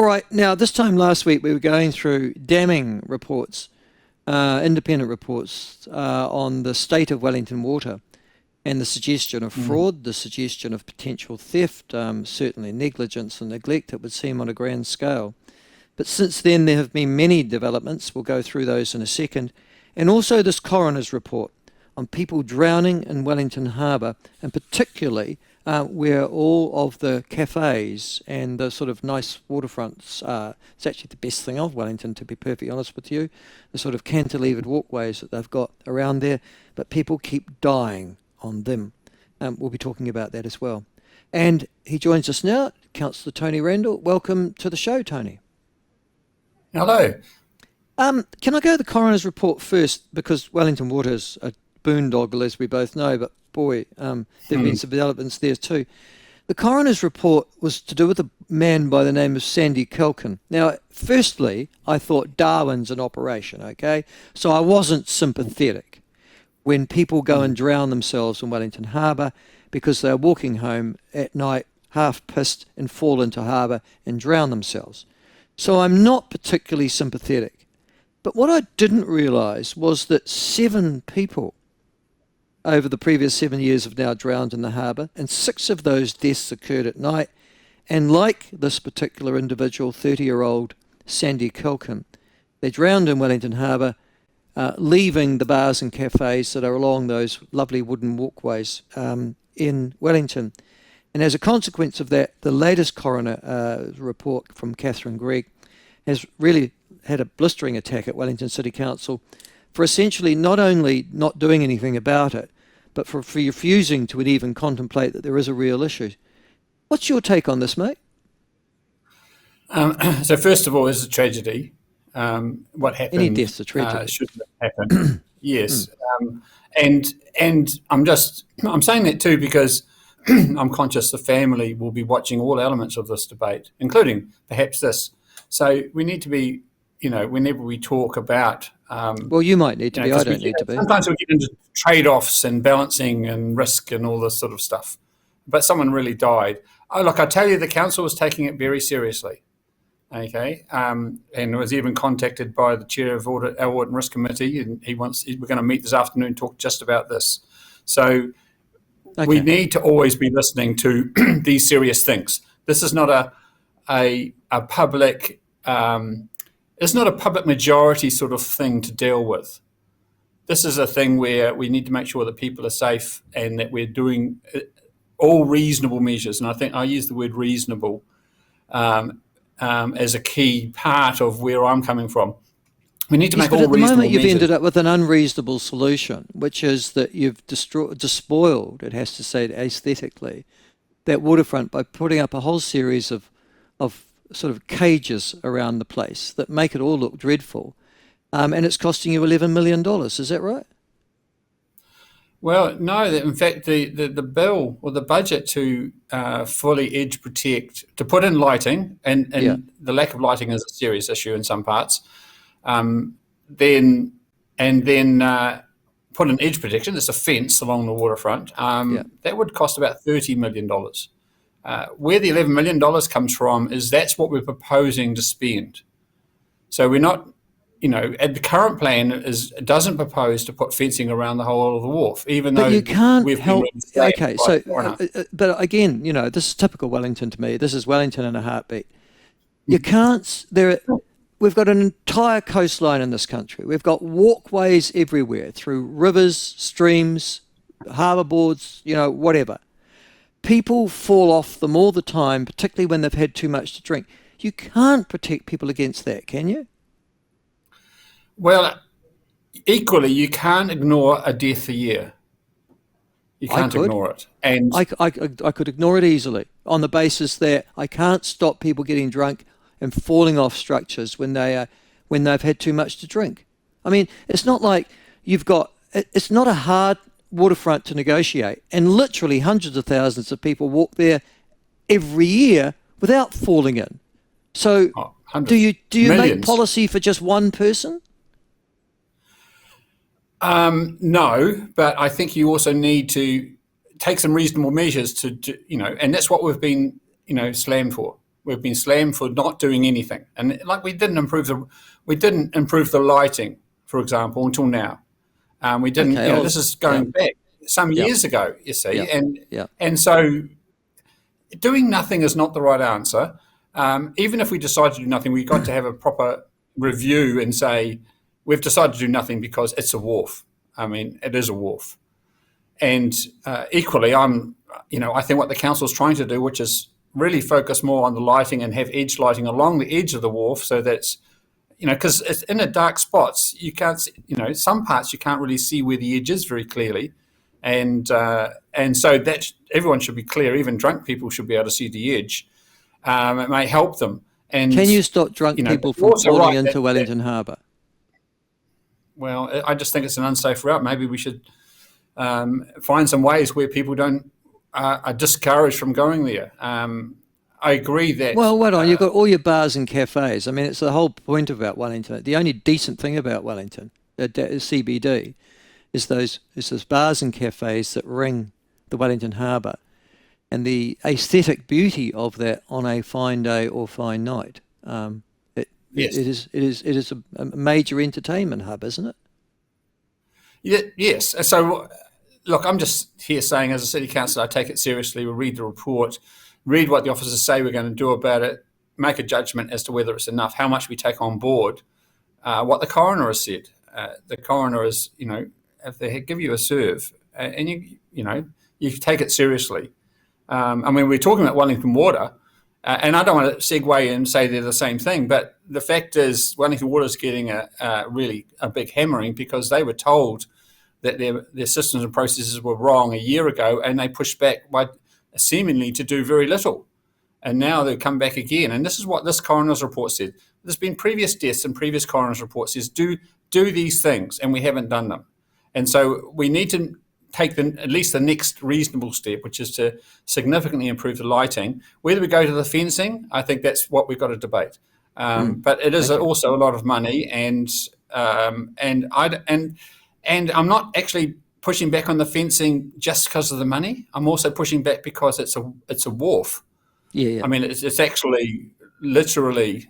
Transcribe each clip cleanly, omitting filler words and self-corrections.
All right. Now, this time last week, we were going through damning reports, independent reports on the state of Wellington Water and the suggestion of fraud, the suggestion of potential theft, certainly negligence and neglect, it would seem, on a grand scale. But since then, there have been many developments. We'll go through those in a second. And also this coroner's report on people drowning in Wellington Harbour, and particularly where all of the cafes and the sort of nice waterfronts are. It's actually the best thing of Wellington, to be perfectly honest with you, the sort of cantilevered walkways that they've got around there, but people keep dying on them. We'll be talking about that as well. And he joins us now, Councillor Tony Randle. Welcome to the show, Tony. Hello. Can I go to the coroner's report first, because Wellington Water's a boondoggle, as we both know, but boy, there have been some developments there too. The coroner's report was to do with a man by the name of Sandy Kelkin. Now, firstly, I thought Darwin's an operation, okay? So I wasn't sympathetic when people go and drown themselves in Wellington Harbour because they're walking home at night, half pissed, and fall into harbour and drown themselves. So I'm not particularly sympathetic. But what I didn't realise was that 7 people over the previous 7 years have now drowned in the harbour, and 6 of those deaths occurred at night. And like this particular individual, 30-year-old Sandy Kelkin, they drowned in Wellington Harbour, leaving the bars and cafes that are along those lovely wooden walkways in Wellington. And as a consequence of that, the latest coroner report from Catherine Gregg has really had a blistering attack at Wellington City Council for essentially not only not doing anything about it, but for refusing to even contemplate that there is a real issue. What's your take on this, mate? So first of all, it's a tragedy. What happened? Any death's a tragedy. Shouldn't have happened. Yes. And I'm saying that too because I'm conscious the family will be watching all elements of this debate, including perhaps this. So we need to be, whenever we talk about... well, you might need to be. I don't need to be. Sometimes we get into trade-offs and balancing and risk and all this sort of stuff. But someone really died. Oh, look, I tell you, the council was taking it very seriously. Okay, and was even contacted by the chair of our Audit and Risk Committee, and we're going to meet this afternoon and talk just about this. So we need to always be listening to these serious things. This is not a public. It's not a public majority sort of thing to deal with. This is a thing where we need to make sure that people are safe and that we're doing all reasonable measures. And I think I use the word reasonable as a key part of where I'm coming from. We need to make all reasonable measures. But at the moment you've ended up with an unreasonable solution, which is that you've despoiled, it has to say aesthetically, that waterfront by putting up a whole series of sort of cages around the place that make it all look dreadful. And it's costing you $11 million. Is that right? Well, no. In fact, the bill or the budget to fully edge protect, to put in lighting, and the lack of lighting is a serious issue in some parts, then put in edge protection, that's a fence along the waterfront, that would cost about $30 million. Where the $11 million comes from is that's what we're proposing to spend. So we're not, the current plan doesn't propose to put fencing around the whole of the wharf, even though you can't help. Okay, so but again, this is typical Wellington to me. This is Wellington in a heartbeat. You can't. We've got an entire coastline in this country. We've got walkways everywhere through rivers, streams, harbour boards, whatever. People fall off them all the time, particularly when they've had too much to drink. You can't protect people against that, can you? Well, equally, you can't ignore a death a year. You can't ignore it. And I could ignore it easily on the basis that I can't stop people getting drunk and falling off structures when they've had too much to drink. I mean, it's not like it's not a hard waterfront to negotiate, and literally hundreds of thousands of people walk there every year without falling in. So do you make policy for just one person? No, but I think you also need to take some reasonable measures to and that's what we've been, slammed for. We've been slammed for not doing anything, and like we didn't improve the lighting, for example, until now. We didn't. Okay, This is going back some Yeah. years ago. You see, Yeah. and so doing nothing is not the right answer. Even if we decide to do nothing, we've got to have a proper review and say we've decided to do nothing because it's a wharf. I mean, it is a wharf, and equally, I think what the council's trying to do, which is really focus more on the lighting and have edge lighting along the edge of the wharf, so that's because it's in the dark spots, you can't see, some parts you can't really see where the edge is very clearly, and so that everyone should be clear. Even drunk people should be able to see the edge. It may help them. And can you stop drunk people from falling into Wellington Harbour? Well, I just think it's an unsafe route. Maybe we should find some ways where people are discouraged from going there. I agree that. Well, wait on. You've got all your bars and cafes. I mean, it's the whole point about Wellington. The only decent thing about Wellington, CBD, is those bars and cafes that ring the Wellington Harbour, and the aesthetic beauty of that on a fine day or fine night. Yes. It is a major entertainment hub, isn't it? Yeah, yes. So, look, I'm just here saying, as a city councillor, I take it seriously. We'll read the report, read what the officers say we're going to do about it, make a judgment as to whether it's enough, how much we take on board, what the coroner has said. The coroner is, if they give you a serve and you take it seriously. I mean, we're talking about Wellington Water, and I don't want to segue and say they're the same thing, but the fact is Wellington Water is getting really a big hammering because they were told that their systems and processes were wrong a year ago, and they pushed back by seemingly to do very little. And now they've come back again. And this is what this coroner's report said. There's been previous deaths and previous coroner's reports says do these things, and we haven't done them. And so we need to take at least the next reasonable step, which is to significantly improve the lighting. Whether we go to the fencing, I think that's what we've got to debate. But it is also a lot of money, and I'm not actually pushing back on the fencing just because of the money. I'm also pushing back because it's a wharf. Yeah. I mean, it's actually literally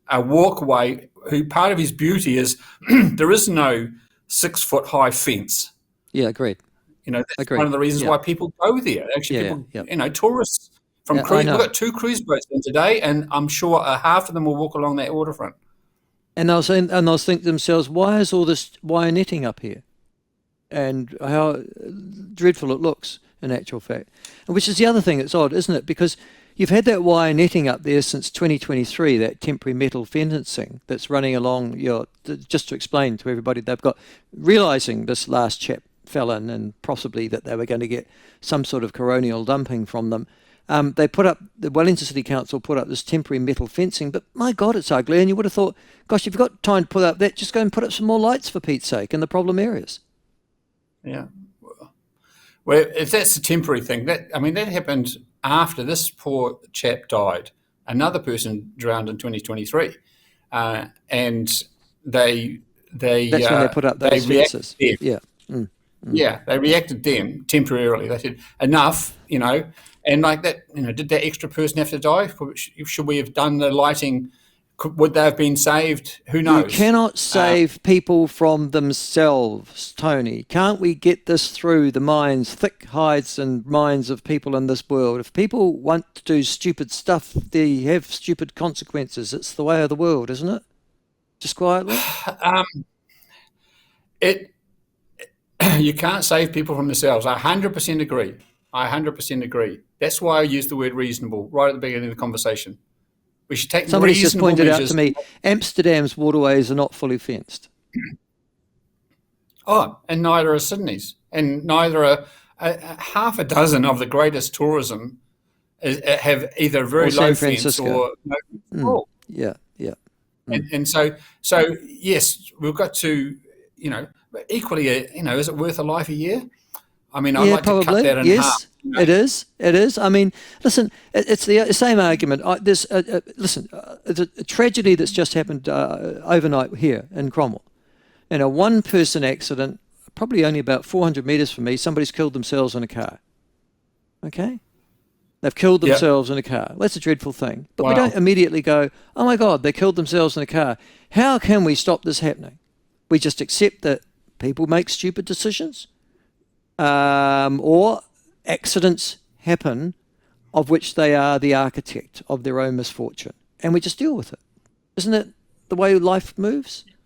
a walkway. Who part of his beauty is there is no 6 foot high fence. Yeah, agreed. That's one of the reasons why people go there. Actually, tourists from cruise. We've got 2 cruise boats in today, and I'm sure half of them will walk along that waterfront. And they'll think to themselves, why is all this wire netting up here? And how dreadful it looks, in actual fact. Which is the other thing that's odd, isn't it? Because you've had that wire netting up there since 2023, that temporary metal fencing that's running along just to explain to everybody, they've got, realising this last chap fell in and possibly that they were going to get some sort of coronial dumping from them. The Wellington City Council put up this temporary metal fencing, but my God, it's ugly. And you would have thought, gosh, if you've got time to put up that, just go and put up some more lights for Pete's sake in the problem areas. Yeah. Well, if that's a temporary thing, that happened after this poor chap died. Another person drowned in 2023, and they that's when they put up those fences. Yeah. Yeah, they reacted then temporarily. They said enough, and like that, did that extra person have to die? Should we have done the lighting? Would they have been saved? Who knows? You cannot save people from themselves, Tony. Can't we get this through the minds, thick hides and minds of people in this world? If people want to do stupid stuff, they have stupid consequences. It's the way of the world, isn't it? Just quietly. You can't save people from themselves. I 100% agree. I 100% agree. That's why I used the word reasonable right at the beginning of the conversation. We should take Somebody's just pointed measures. out to me, Amsterdam's waterways are not fully fenced. Oh, and neither are Sydney's. And neither are half a dozen of the greatest tourism have either very low fence or no control. Yeah. And so yes, we've got to, but equally, is it worth a life a year? I mean, I'd like to cut that in half. It is. I mean, listen, it's the same argument. There's a tragedy that's just happened overnight here in Cromwell. In a one-person accident, probably only about 400 metres from me, somebody's killed themselves in a car. Okay? They've killed Yeah. themselves in a car. That's a dreadful thing. But we Wow. don't immediately go, oh my God, they killed themselves in a car. How can we stop this happening? We just accept that people make stupid decisions, or accidents happen of which they are the architect of their own misfortune. And we just deal with it. Isn't it the way life moves?